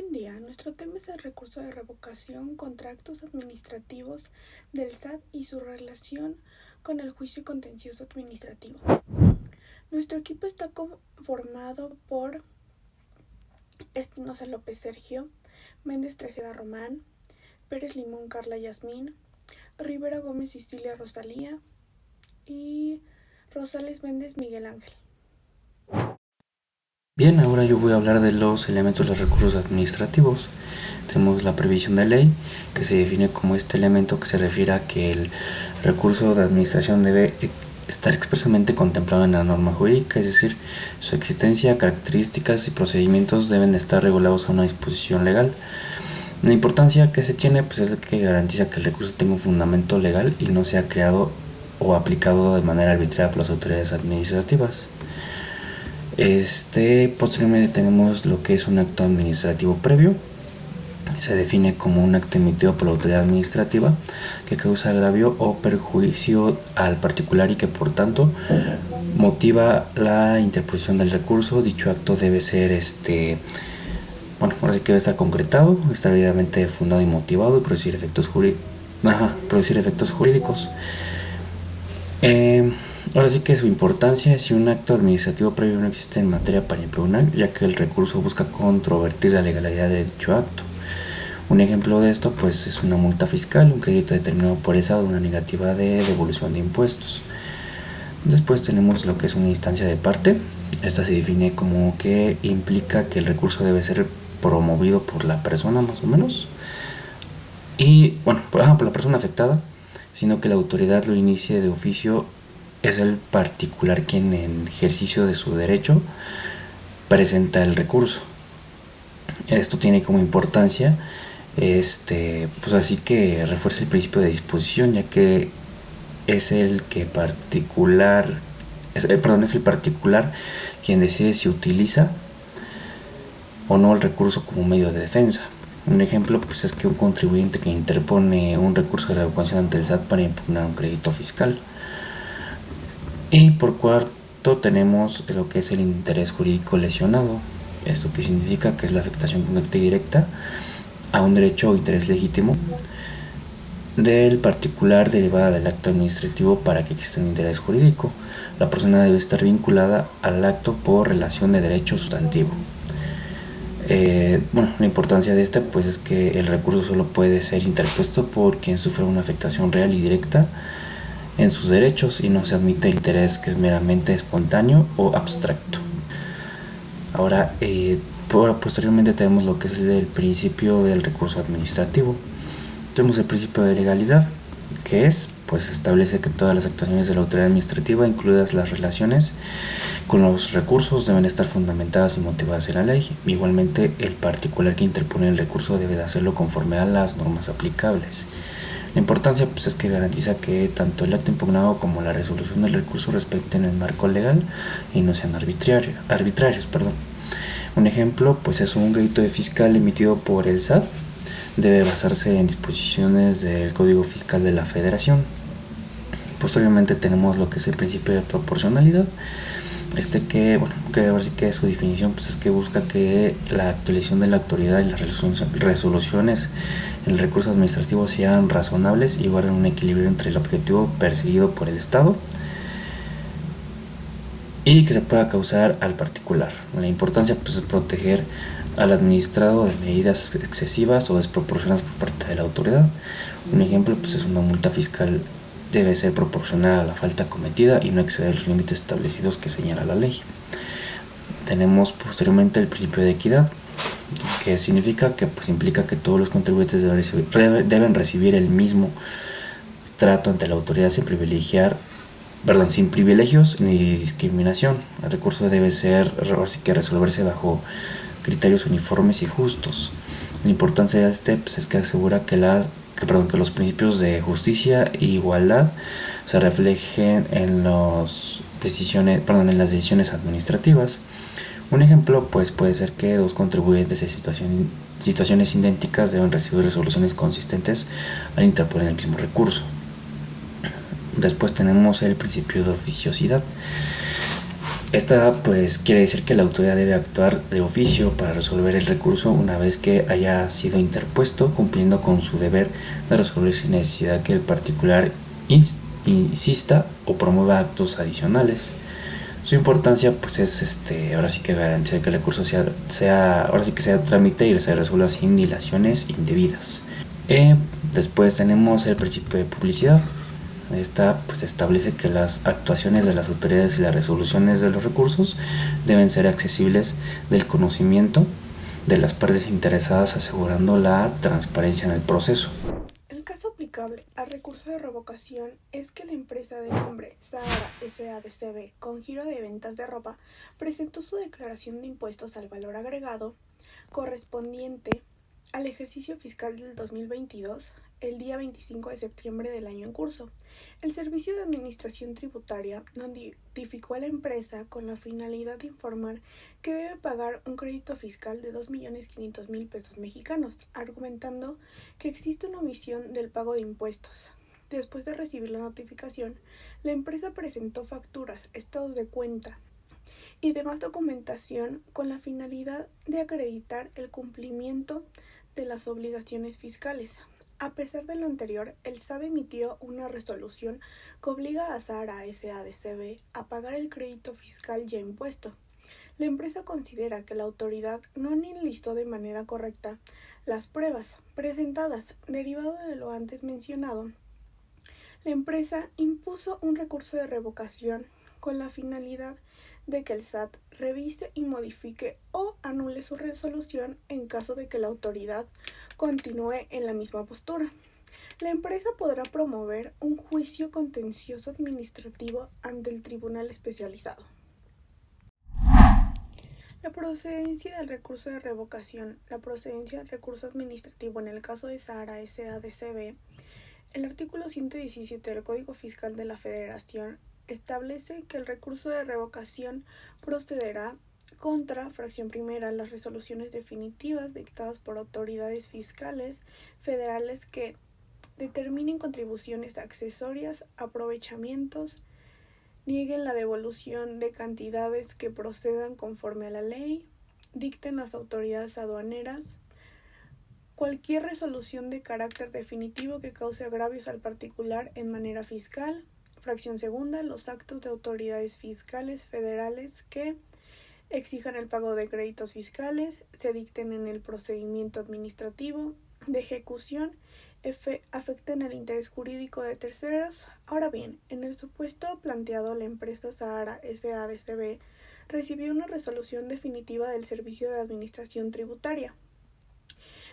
Buen día, nuestro tema es el recurso de revocación contra actos administrativos del SAT y su relación con el juicio contencioso administrativo. Nuestro equipo está conformado por Espinosa López Sergio, Méndez Tejeda Román, Pérez Limón Carla Yasmín, Rivera Gómez Sicilia Rosalía y Rosales Méndez Miguel Ángel. Bien, ahora yo voy a hablar de los elementos de los recursos administrativos. Tenemos la previsión de ley, que se define como este elemento que se refiere a que el recurso de administración debe estar expresamente contemplado en la norma jurídica, es decir, su existencia, características y procedimientos deben estar regulados a una disposición legal. La importancia que se tiene pues, es que garantiza que el recurso tenga un fundamento legal y no sea creado o aplicado de manera arbitraria por las autoridades administrativas. Posteriormente tenemos lo que es un acto administrativo previo. Se define como un acto emitido por la autoridad administrativa que causa agravio o perjuicio al particular y que por tanto motiva la interposición del recurso. Dicho acto debe ser ahora sí que debe estar concretado, estar debidamente fundado y motivado y producir efectos jurídicos. Ahora sí que su importancia es si un acto administrativo previo no existe en materia para impugnar, ya que el recurso busca controvertir la legalidad de dicho acto. Un ejemplo de esto pues es una multa fiscal, un crédito determinado por el SAT, una negativa de devolución de impuestos. Después tenemos lo que es una instancia de parte. Esta se define como que implica que el recurso debe ser promovido por la persona más o menos. Y por la persona afectada, sino que la autoridad lo inicie de oficio. Es el particular quien en ejercicio de su derecho presenta el recurso. Esto tiene como importancia pues así que refuerza el principio de disposición, ya que es el particular quien decide si utiliza o no el recurso como medio de defensa. Un ejemplo pues es que un contribuyente que interpone un recurso de revocación ante el SAT para impugnar un crédito fiscal. Y por cuarto tenemos lo que es el interés jurídico lesionado. Esto que significa que es la afectación concreta y directa a un derecho o interés legítimo del particular derivada del acto administrativo para que exista un interés jurídico. La persona debe estar vinculada al acto por relación de derecho sustantivo. La importancia de pues es que el recurso solo puede ser interpuesto por quien sufre una afectación real y directa en sus derechos y no se admite el interés que es meramente espontáneo o abstracto. Ahora, posteriormente tenemos lo que es el principio del recurso administrativo. Tenemos el principio de legalidad, que establece que todas las actuaciones de la autoridad administrativa, incluidas las relaciones con los recursos, deben estar fundamentadas y motivadas en la ley. Igualmente, el particular que interpone el recurso debe de hacerlo conforme a las normas aplicables. La importancia es que garantiza que tanto el acto impugnado como la resolución del recurso respeten el marco legal y no sean arbitrarios. Un ejemplo es un crédito de fiscal emitido por el SAT. Debe basarse en disposiciones del Código Fiscal de la Federación. Posteriormente tenemos lo que es el principio de proporcionalidad. Que ahora sí que su definición es que busca que la actualización de la autoridad y las resoluciones en el recurso administrativo sean razonables y guarden un equilibrio entre el objetivo perseguido por el Estado y que se pueda causar al particular. La importancia es proteger al administrado de medidas excesivas o desproporcionadas por parte de la autoridad. Un ejemplo es una multa fiscal debe ser proporcional a la falta cometida y no exceder los límites establecidos que señala la ley. Tenemos posteriormente el principio de equidad, que significa que implica que todos los contribuyentes deben recibir el mismo trato ante la autoridad sin privilegios ni discriminación. El recurso debe resolverse bajo criterios uniformes y justos. La importancia de es que asegura que los principios de justicia e igualdad se reflejen en las decisiones administrativas. Un ejemplo puede ser que dos contribuyentes en situaciones idénticas deben recibir resoluciones consistentes al interponer el mismo recurso. Después tenemos el principio de oficiosidad. Esta pues quiere decir que la autoridad debe actuar de oficio para resolver el recurso una vez que haya sido interpuesto, cumpliendo con su deber de resolver sin necesidad que el particular insista o promueva actos adicionales. Su importancia pues es ahora sí que garantizar que el recurso sea trámite y se resuelva sin dilaciones indebidas. Después tenemos el principio de publicidad. Esta pues establece que las actuaciones de las autoridades y las resoluciones de los recursos deben ser accesibles del conocimiento de las partes interesadas, asegurando la transparencia en el proceso. El caso aplicable al recurso de revocación es que la empresa de nombre Zahara S.A.D.C.V. con giro de ventas de ropa presentó su declaración de impuestos al valor agregado correspondiente al ejercicio fiscal del 2022 el día 25 de septiembre del año en curso. El Servicio de Administración Tributaria notificó a la empresa con la finalidad de informar que debe pagar un crédito fiscal de 2.500.000 pesos mexicanos, argumentando que existe una omisión del pago de impuestos. Después de recibir la notificación, la empresa presentó facturas, estados de cuenta y demás documentación con la finalidad de acreditar el cumplimiento de las obligaciones fiscales. A pesar de lo anterior, el SAT emitió una resolución que obliga a Zahara S.A.D.C.V. a pagar el crédito fiscal ya impuesto. La empresa considera que la autoridad no analizó de manera correcta las pruebas presentadas. Derivado de lo antes mencionado, la empresa impuso un recurso de revocación con la finalidad de que el SAT revise y modifique o anule su resolución en caso de que la autoridad continúe en la misma postura. La empresa podrá promover un juicio contencioso administrativo ante el tribunal especializado. La procedencia del recurso de revocación. La procedencia del recurso administrativo en el caso de Zahara S.A.D.C.V. El artículo 117 del Código Fiscal de la Federación establece que el recurso de revocación procederá contra, fracción primera, las resoluciones definitivas dictadas por autoridades fiscales federales que determinen contribuciones accesorias, aprovechamientos, nieguen la devolución de cantidades que procedan conforme a la ley, dicten las autoridades aduaneras, cualquier resolución de carácter definitivo que cause agravios al particular en manera fiscal. Fracción segunda, los actos de autoridades fiscales federales que exijan el pago de créditos fiscales, se dicten en el procedimiento administrativo de ejecución, afecten el interés jurídico de terceros. Ahora bien, en el supuesto planteado, la empresa Zahara S.A.D.C.V. recibió una resolución definitiva del Servicio de Administración Tributaria,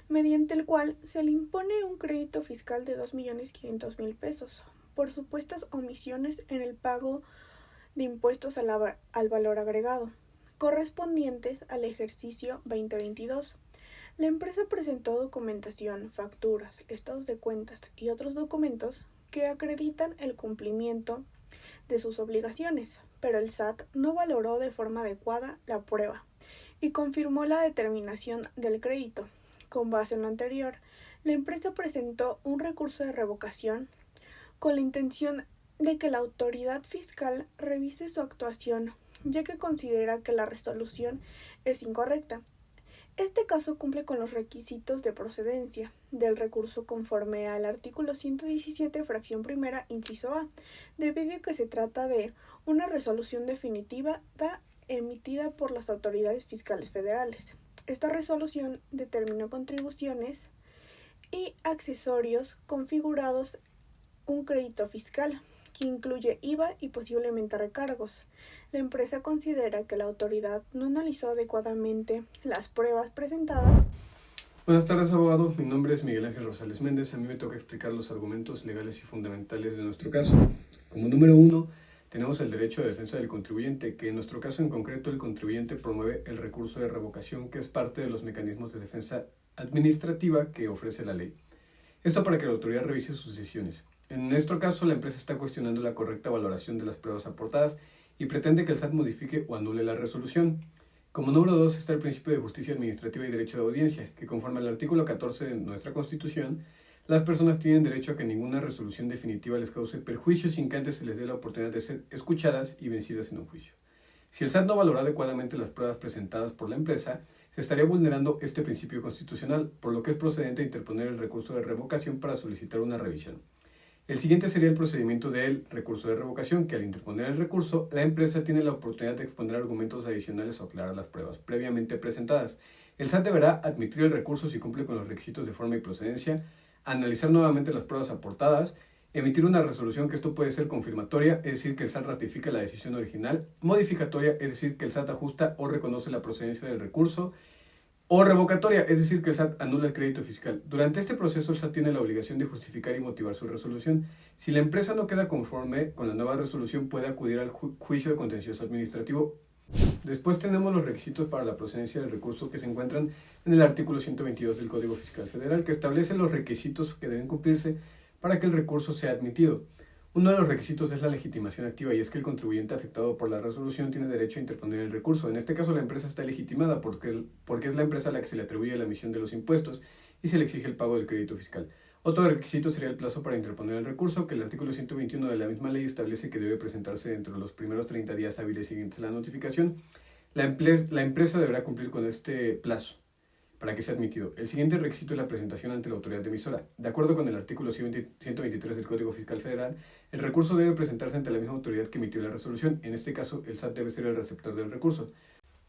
mediante el cual se le impone un crédito fiscal de 2.500.000 pesos por supuestas omisiones en el pago de impuestos al valor agregado, correspondientes al ejercicio 2022. La empresa presentó documentación, facturas, estados de cuentas y otros documentos que acreditan el cumplimiento de sus obligaciones, pero el SAT no valoró de forma adecuada la prueba y confirmó la determinación del crédito. Con base en lo anterior, la empresa presentó un recurso de revocación con la intención de que la autoridad fiscal revise su actuación, ya que considera que la resolución es incorrecta. Este caso cumple con los requisitos de procedencia del recurso conforme al artículo 117, fracción primera, inciso A, debido a que se trata de una resolución definitiva emitida por las autoridades fiscales federales. Esta resolución determinó contribuciones y accesorios configurados un crédito fiscal que incluye IVA y posiblemente recargos. La empresa considera que la autoridad no analizó adecuadamente las pruebas presentadas. Buenas tardes, abogado. Mi nombre es Miguel Ángel Rosales Méndez. A mí me toca explicar los argumentos legales y fundamentales de nuestro caso. Como número 1, tenemos el derecho de defensa del contribuyente, que en nuestro caso en concreto el contribuyente promueve el recurso de revocación, que es parte de los mecanismos de defensa administrativa que ofrece la ley. Esto para que la autoridad revise sus decisiones. En nuestro caso, la empresa está cuestionando la correcta valoración de las pruebas aportadas y pretende que el SAT modifique o anule la resolución. Como número 2 está el principio de justicia administrativa y derecho de audiencia, que conforme al artículo 14 de nuestra Constitución, las personas tienen derecho a que ninguna resolución definitiva les cause perjuicio sin que antes se les dé la oportunidad de ser escuchadas y vencidas en un juicio. Si el SAT no valoró adecuadamente las pruebas presentadas por la empresa, se estaría vulnerando este principio constitucional, por lo que es procedente interponer el recurso de revocación para solicitar una revisión. El siguiente sería el procedimiento del recurso de revocación, que al interponer el recurso, la empresa tiene la oportunidad de exponer argumentos adicionales o aclarar las pruebas previamente presentadas. El SAT deberá admitir el recurso si cumple con los requisitos de forma y procedencia, analizar nuevamente las pruebas aportadas, emitir una resolución, que esto puede ser confirmatoria, es decir, que el SAT ratifica la decisión original, modificatoria, es decir, que el SAT ajusta o reconoce la procedencia del recurso, o revocatoria, es decir, que el SAT anula el crédito fiscal. Durante este proceso, el SAT tiene la obligación de justificar y motivar su resolución. Si la empresa no queda conforme con la nueva resolución, puede acudir al juicio de contencioso administrativo. Después tenemos los requisitos para la procedencia del recurso, que se encuentran en el artículo 122 del Código Fiscal Federal, que establece los requisitos que deben cumplirse para que el recurso sea admitido. Uno de los requisitos es la legitimación activa, y es que el contribuyente afectado por la resolución tiene derecho a interponer el recurso. En este caso, la empresa está legitimada porque es la empresa a la que se le atribuye la emisión de los impuestos y se le exige el pago del crédito fiscal. Otro requisito sería el plazo para interponer el recurso, que el artículo 121 de la misma ley establece que debe presentarse dentro de los primeros 30 días hábiles siguientes a la notificación. La empresa deberá cumplir con este plazo para que sea admitido. El siguiente requisito es la presentación ante la autoridad emisora. De acuerdo con el artículo 123 del Código Fiscal Federal, el recurso debe presentarse ante la misma autoridad que emitió la resolución. En este caso, el SAT debe ser el receptor del recurso.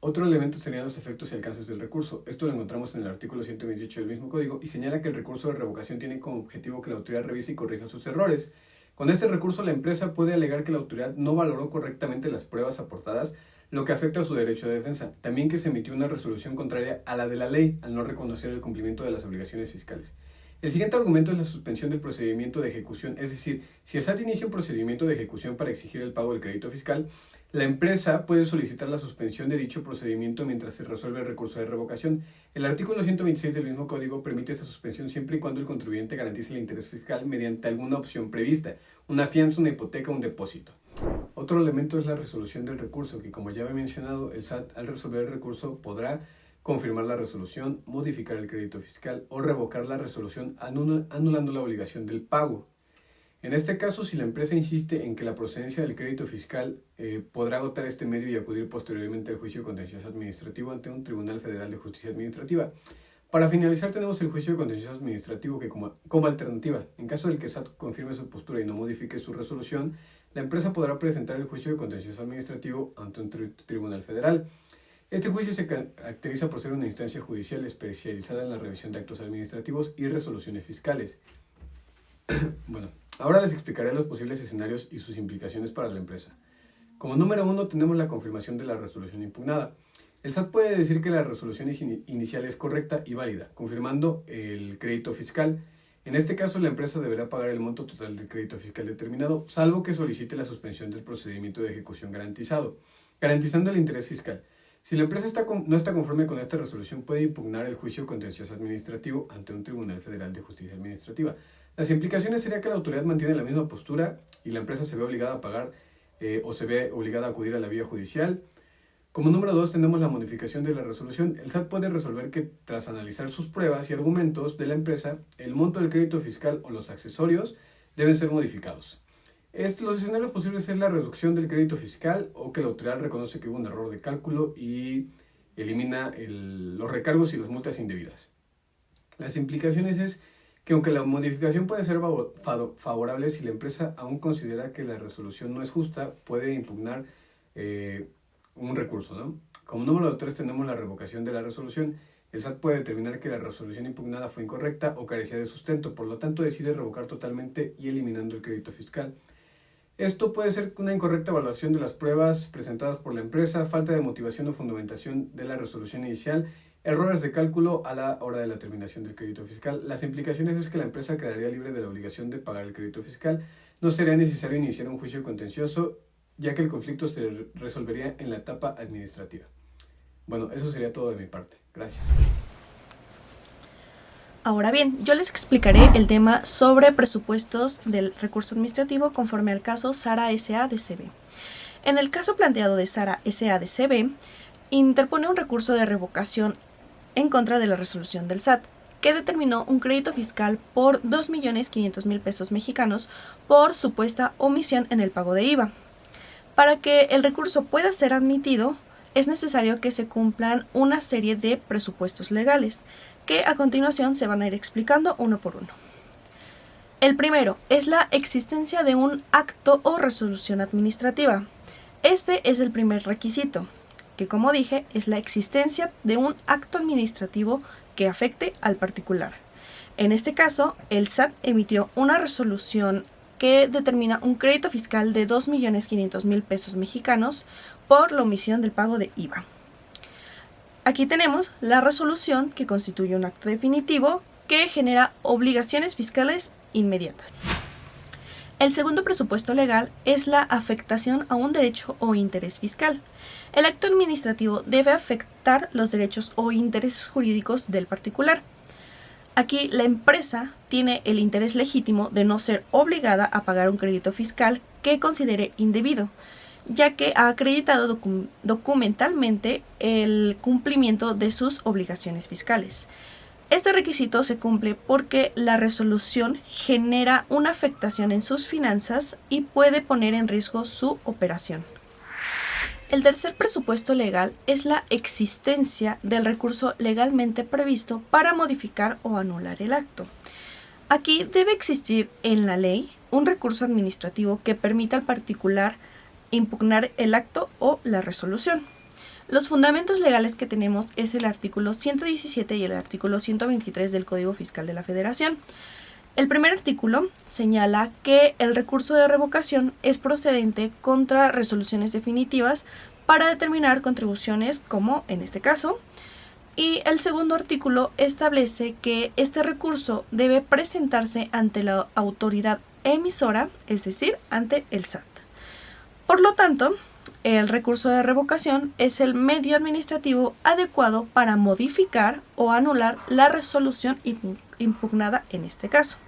Otro elemento serían los efectos y alcances del recurso. Esto lo encontramos en el artículo 128 del mismo código y señala que el recurso de revocación tiene como objetivo que la autoridad revise y corrija sus errores. Con este recurso, la empresa puede alegar que la autoridad no valoró correctamente las pruebas aportadas, lo que afecta a su derecho de defensa. También que se emitió una resolución contraria a la de la ley al no reconocer el cumplimiento de las obligaciones fiscales. El siguiente argumento es la suspensión del procedimiento de ejecución, es decir, si el SAT inicia un procedimiento de ejecución para exigir el pago del crédito fiscal, la empresa puede solicitar la suspensión de dicho procedimiento mientras se resuelve el recurso de revocación. El artículo 126 del mismo código permite esa suspensión siempre y cuando el contribuyente garantice el interés fiscal mediante alguna opción prevista, una fianza, una hipoteca o un depósito. Otro elemento es la resolución del recurso, que como ya había mencionado, el SAT al resolver el recurso podrá confirmar la resolución, modificar el crédito fiscal o revocar la resolución anulando la obligación del pago. En este caso, si la empresa insiste en que la procedencia del crédito fiscal, podrá agotar este medio y acudir posteriormente al juicio contencioso administrativo ante un Tribunal Federal de Justicia Administrativa. Para finalizar, tenemos el juicio contencioso administrativo, que como alternativa, en caso de que el SAT confirme su postura y no modifique su resolución, la empresa podrá presentar el juicio de contencioso administrativo ante un tribunal federal. Este juicio se caracteriza por ser una instancia judicial especializada en la revisión de actos administrativos y resoluciones fiscales. Bueno, ahora les explicaré los posibles escenarios y sus implicaciones para la empresa. Como número 1 tenemos la confirmación de la resolución impugnada. El SAT puede decir que la resolución inicial es correcta y válida, confirmando el crédito fiscal. En este caso, la empresa deberá pagar el monto total del crédito fiscal determinado, salvo que solicite la suspensión del procedimiento de ejecución garantizando el interés fiscal. Si la empresa no está conforme con esta resolución, puede impugnar el juicio contencioso administrativo ante un Tribunal Federal de Justicia Administrativa. Las implicaciones serían que la autoridad mantiene la misma postura y la empresa se ve obligada a pagar o se ve obligada a acudir a la vía judicial. Como número 2 tenemos la modificación de la resolución. El SAT puede resolver que, tras analizar sus pruebas y argumentos de la empresa, el monto del crédito fiscal o los accesorios deben ser modificados. Los escenarios posibles es la reducción del crédito fiscal o que la autoridad reconoce que hubo un error de cálculo y elimina los recargos y las multas indebidas. Las implicaciones es que aunque la modificación puede ser favorable, si la empresa aún considera que la resolución no es justa, puede impugnar un recurso, ¿no? Como número 3 tenemos la revocación de la resolución. El SAT puede determinar que la resolución impugnada fue incorrecta o carecía de sustento, por lo tanto decide revocar totalmente y eliminando el crédito fiscal. Esto puede ser una incorrecta evaluación de las pruebas presentadas por la empresa, falta de motivación o fundamentación de la resolución inicial, errores de cálculo a la hora de la terminación del crédito fiscal. Las implicaciones es que la empresa quedaría libre de la obligación de pagar el crédito fiscal. No sería necesario iniciar un juicio contencioso, ya que el conflicto se resolvería en la etapa administrativa. Bueno, eso sería todo de mi parte. Gracias. Ahora bien, yo les explicaré el tema sobre presupuestos del recurso administrativo conforme al caso Sara S.A.D.C.B. En el caso planteado de Sara S.A.D.C.B., interpone un recurso de revocación en contra de la resolución del SAT, que determinó un crédito fiscal por 2.500.000 pesos mexicanos por supuesta omisión en el pago de IVA. Para que el recurso pueda ser admitido, es necesario que se cumplan una serie de presupuestos legales, que a continuación se van a ir explicando uno por uno. El primero es la existencia de un acto o resolución administrativa. Este es el primer requisito, que como dije es la existencia de un acto administrativo que afecte al particular. En este caso, el SAT emitió una resolución que determina un crédito fiscal de 2.500.000 pesos mexicanos por la omisión del pago de IVA. Aquí tenemos la resolución que constituye un acto definitivo que genera obligaciones fiscales inmediatas. El segundo presupuesto legal es la afectación a un derecho o interés fiscal. El acto administrativo debe afectar los derechos o intereses jurídicos del particular. Aquí la empresa tiene el interés legítimo de no ser obligada a pagar un crédito fiscal que considere indebido, ya que ha acreditado documentalmente el cumplimiento de sus obligaciones fiscales. Este requisito se cumple porque la resolución genera una afectación en sus finanzas y puede poner en riesgo su operación. El tercer presupuesto legal es la existencia del recurso legalmente previsto para modificar o anular el acto. Aquí debe existir en la ley un recurso administrativo que permita al particular impugnar el acto o la resolución. Los fundamentos legales que tenemos es el artículo 117 y el artículo 123 del Código Fiscal de la Federación. El primer artículo señala que el recurso de revocación es procedente contra resoluciones definitivas para determinar contribuciones, como en este caso. Y el segundo artículo establece que este recurso debe presentarse ante la autoridad emisora, es decir, ante el SAT. Por lo tanto, el recurso de revocación es el medio administrativo adecuado para modificar o anular la resolución impugnada en este caso.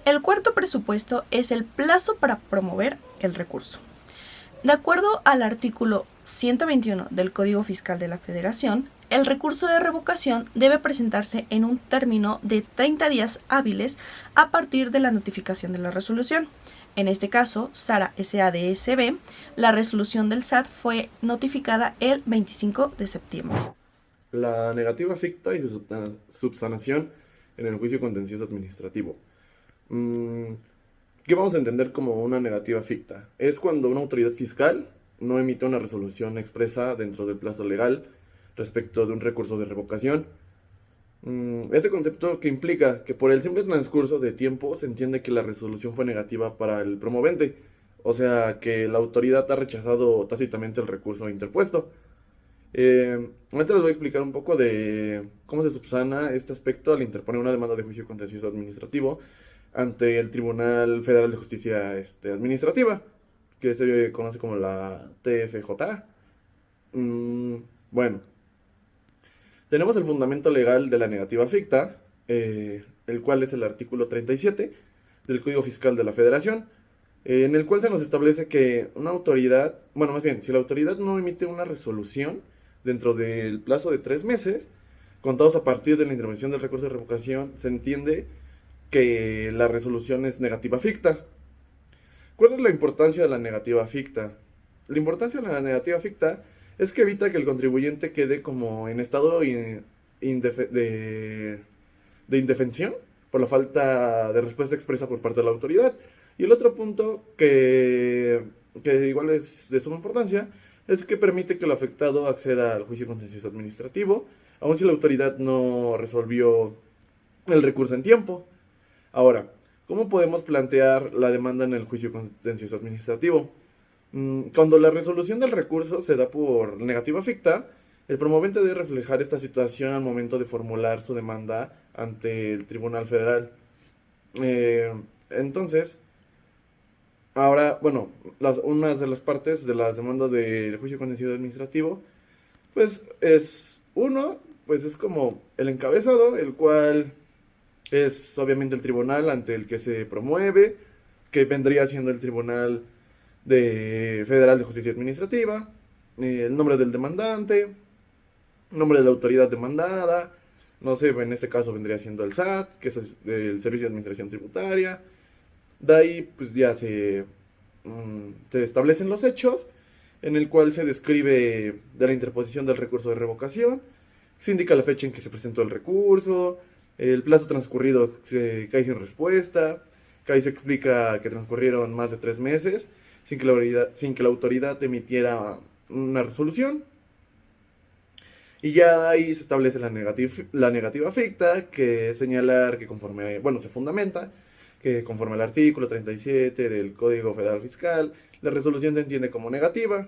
El cuarto presupuesto es el plazo para promover el recurso. De acuerdo al artículo 121 del Código Fiscal de la Federación, el recurso de revocación debe presentarse en un término de 30 días hábiles a partir de la notificación de la resolución. En este caso, Sara S.A. de S.B., la resolución del SAT fue notificada el 25 de septiembre. La negativa ficta y su subsanación en el juicio contencioso administrativo. ¿Qué vamos a entender como una negativa ficta? Es cuando una autoridad fiscal no emite una resolución expresa dentro del plazo legal respecto de un recurso de revocación. Este concepto que implica que por el simple transcurso de tiempo se entiende que la resolución fue negativa para el promovente, o sea que la autoridad ha rechazado tácitamente el recurso interpuesto. Ahorita les voy a explicar un poco de cómo se subsana este aspecto al interponer una demanda de juicio contencioso administrativo ante el Tribunal Federal de Justicia Administrativa, que se conoce como la TFJ. Bueno, tenemos el fundamento legal de la negativa ficta, el cual es el artículo 37 del Código Fiscal de la Federación, en el cual se nos establece que una autoridad, bueno, más bien, si la autoridad no emite una resolución dentro del plazo de 3 meses, contados a partir de la intervención del recurso de revocación, se entiende que la resolución es negativa ficta. ¿Cuál es la importancia de la negativa ficta? La importancia de la negativa ficta es que evita que el contribuyente quede como en estado de indefensión por la falta de respuesta expresa por parte de la autoridad. Y el otro punto que igual es de suma importancia es que permite que el afectado acceda al juicio contencioso administrativo, aun si la autoridad no resolvió el recurso en tiempo. Ahora, ¿cómo podemos plantear la demanda en el juicio contencioso administrativo? Cuando la resolución del recurso se da por negativa ficta, el promovente debe reflejar esta situación al momento de formular su demanda ante el Tribunal Federal. Entonces, ahora, bueno, una de las partes de las demandas del juicio contencioso administrativo, pues es como el encabezado, el cual es obviamente el tribunal ante el que se promueve, que vendría siendo el Tribunal Federal de Justicia Administrativa, el nombre del demandante, nombre de la autoridad demandada, no sé, en este caso vendría siendo el SAT, que es el Servicio de Administración Tributaria. De ahí pues ya se se establecen los hechos, en el cual se describe de la interposición del recurso de revocación, se indica la fecha en que se presentó el recurso, el plazo transcurrido que hay sin respuesta, que ahí se explica que transcurrieron más de 3 meses sin que la autoridad emitiera una resolución. Y ya ahí se establece la negativa ficta, que es señalar que se fundamenta que conforme al artículo 37 del Código Federal Fiscal, la resolución se entiende como negativa.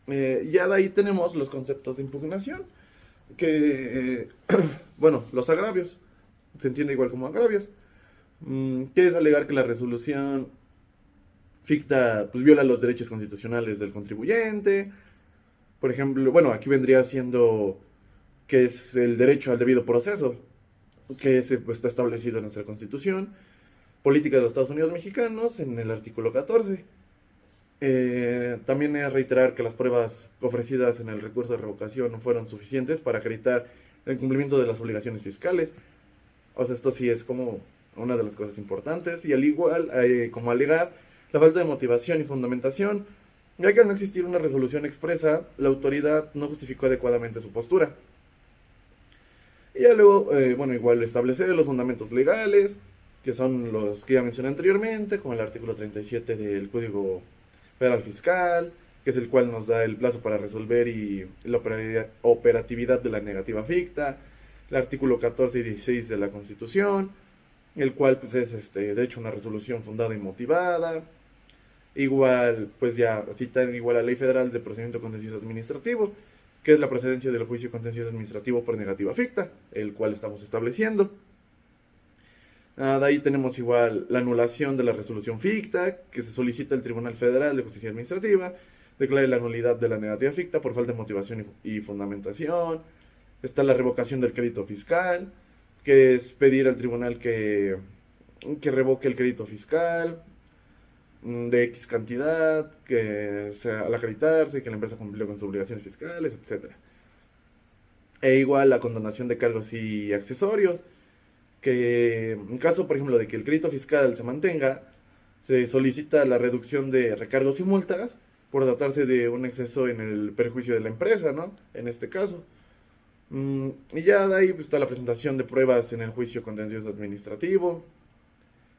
Ya de ahí tenemos los conceptos de impugnación, que, los agravios, se entiende igual como agravios, que es alegar que la resolución ficta viola los derechos constitucionales del contribuyente. Por ejemplo, aquí vendría siendo que es el derecho al debido proceso, que está establecido en nuestra Constitución Política de los Estados Unidos Mexicanos, en el artículo 14. También es reiterar que las pruebas ofrecidas en el recurso de revocación no fueron suficientes para acreditar el cumplimiento de las obligaciones fiscales. O sea, esto sí es como una de las cosas importantes. Y al igual, como alegar la falta de motivación y fundamentación, ya que al no existir una resolución expresa, la autoridad no justificó adecuadamente su postura. Y ya luego, igual establecer los fundamentos legales, que son los que ya mencioné anteriormente, como el artículo 37 del Código Federal Fiscal, que es el cual nos da el plazo para resolver y la operatividad de la negativa ficta, el artículo 14 y 16 de la Constitución, el cual es de hecho una resolución fundada y motivada. Igual, ya citan igual la Ley Federal de Procedimiento Contencioso Administrativo, que es la procedencia del juicio contencioso administrativo por negativa ficta, el cual estamos estableciendo. De ahí tenemos igual la anulación de la resolución ficta, que se solicita al Tribunal Federal de Justicia Administrativa, declare la nulidad de la negativa ficta por falta de motivación y fundamentación. Está la revocación del crédito fiscal, que es pedir al tribunal que revoque el crédito fiscal de X cantidad, que sea al acreditarse, que la empresa cumplió con sus obligaciones fiscales, etc. E igual la condonación de cargos y accesorios, que en caso, por ejemplo, de que el crédito fiscal se mantenga, se solicita la reducción de recargos y multas por tratarse de un exceso en el perjuicio de la empresa, ¿no? En este caso. Y ya de ahí está la presentación de pruebas en el juicio contencioso administrativo,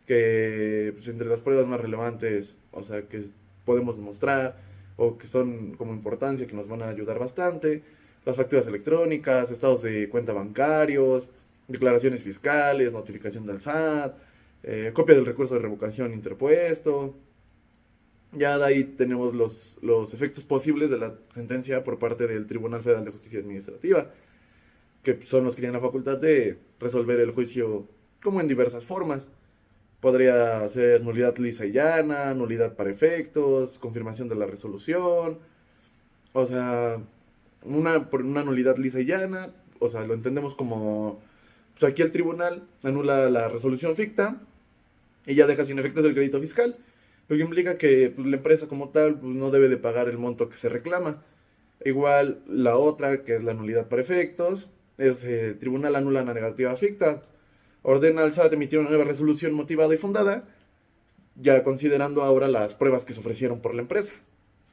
que entre las pruebas más relevantes, o sea, que podemos demostrar, o que son como importancia, que nos van a ayudar bastante, las facturas electrónicas, estados de cuenta bancarios, declaraciones fiscales, notificación del SAT, copia del recurso de revocación interpuesto. Ya de ahí tenemos los efectos posibles de la sentencia por parte del Tribunal Federal de Justicia Administrativa, que son los que tienen la facultad de resolver el juicio como en diversas formas. Podría ser nulidad lisa y llana, nulidad para efectos, confirmación de la resolución. O sea, por una nulidad lisa y llana, o sea, lo entendemos como, aquí el tribunal anula la resolución ficta y ya deja sin efectos el crédito fiscal, lo que implica que la empresa como tal no debe de pagar el monto que se reclama. Igual la otra, que es la nulidad para efectos, el tribunal anula la negativa ficta, ordena al SAT emitir una nueva resolución motivada y fundada, ya considerando ahora las pruebas que se ofrecieron por la empresa,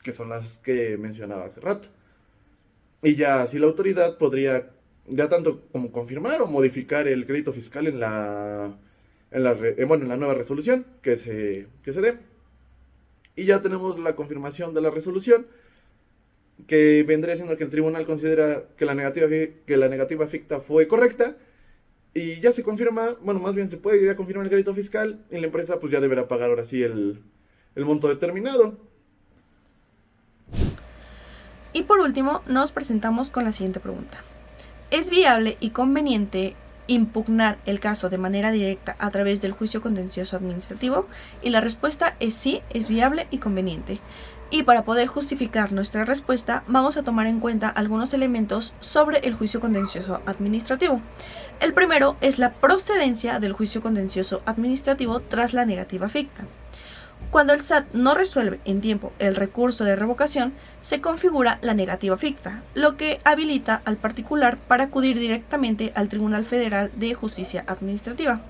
que son las que mencionaba hace rato. Y ya así la autoridad podría ya tanto como confirmar o modificar el crédito fiscal en la nueva resolución que se dé. Y ya tenemos la confirmación de la resolución, que vendría siendo que el tribunal considera que la negativa ficta fue correcta, y ya se confirma, más bien se puede ya confirmar el crédito fiscal, y la empresa ya deberá pagar ahora sí el monto determinado. Y por último, nos presentamos con la siguiente pregunta. ¿Es viable y conveniente impugnar el caso de manera directa a través del juicio contencioso administrativo? Y la respuesta es sí, es viable y conveniente. Y para poder justificar nuestra respuesta, vamos a tomar en cuenta algunos elementos sobre el juicio contencioso administrativo. El primero es la procedencia del juicio contencioso administrativo tras la negativa ficta. Cuando el SAT no resuelve en tiempo el recurso de revocación, se configura la negativa ficta, lo que habilita al particular para acudir directamente al Tribunal Federal de Justicia Administrativa.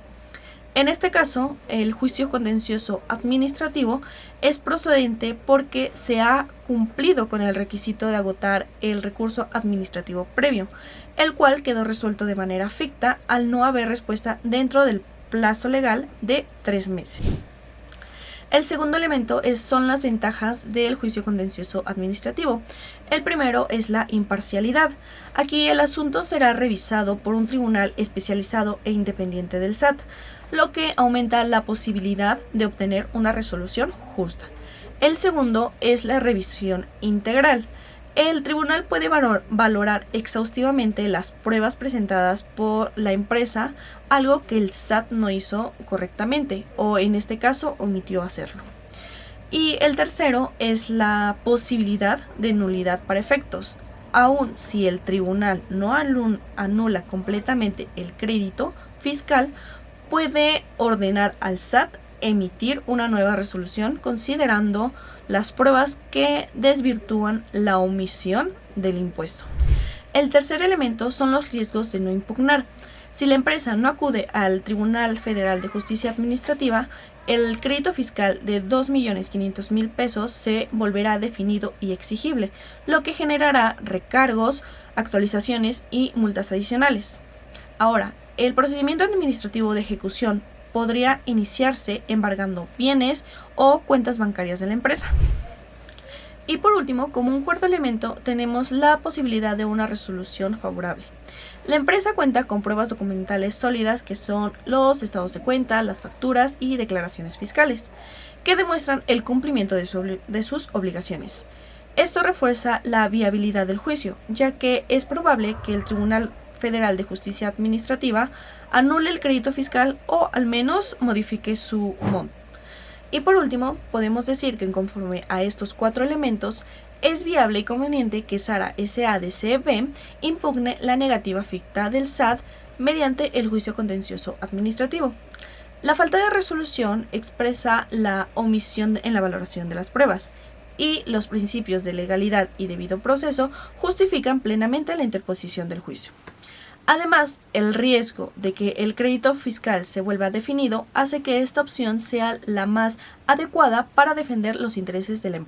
En este caso, el juicio contencioso administrativo es procedente porque se ha cumplido con el requisito de agotar el recurso administrativo previo, el cual quedó resuelto de manera ficta al no haber respuesta dentro del plazo legal de 3 meses. El segundo elemento son las ventajas del juicio contencioso administrativo. El primero es la imparcialidad. Aquí el asunto será revisado por un tribunal especializado e independiente del SAT, lo que aumenta la posibilidad de obtener una resolución justa. El segundo es la revisión integral. El tribunal puede valorar exhaustivamente las pruebas presentadas por la empresa, algo que el SAT no hizo correctamente o en este caso omitió hacerlo. Y el tercero es la posibilidad de nulidad para efectos. Aun si el tribunal no anula completamente el crédito fiscal, puede ordenar al SAT emitir una nueva resolución considerando las pruebas que desvirtúan la omisión del impuesto. El tercer elemento son los riesgos de no impugnar. Si la empresa no acude al Tribunal Federal de Justicia Administrativa, el crédito fiscal de 2.500.000 pesos se volverá definido y exigible, lo que generará recargos, actualizaciones y multas adicionales. Ahora, el procedimiento administrativo de ejecución podría iniciarse embargando bienes o cuentas bancarias de la empresa. Y por último, como un cuarto elemento, tenemos la posibilidad de una resolución favorable. La empresa cuenta con pruebas documentales sólidas que son los estados de cuenta, las facturas y declaraciones fiscales, que demuestran el cumplimiento de sus obligaciones. Esto refuerza la viabilidad del juicio, ya que es probable que el Tribunal Federal de Justicia Administrativa anule el crédito fiscal o al menos modifique su monto. Y por último, podemos decir que conforme a estos 4 elementos, es viable y conveniente que Sara S.A. de C.V. impugne la negativa ficta del SAT mediante el juicio contencioso administrativo. La falta de resolución expresa la omisión en la valoración de las pruebas, y los principios de legalidad y debido proceso justifican plenamente la interposición del juicio. Además, el riesgo de que el crédito fiscal se vuelva definido hace que esta opción sea la más adecuada para defender los intereses de la empresa.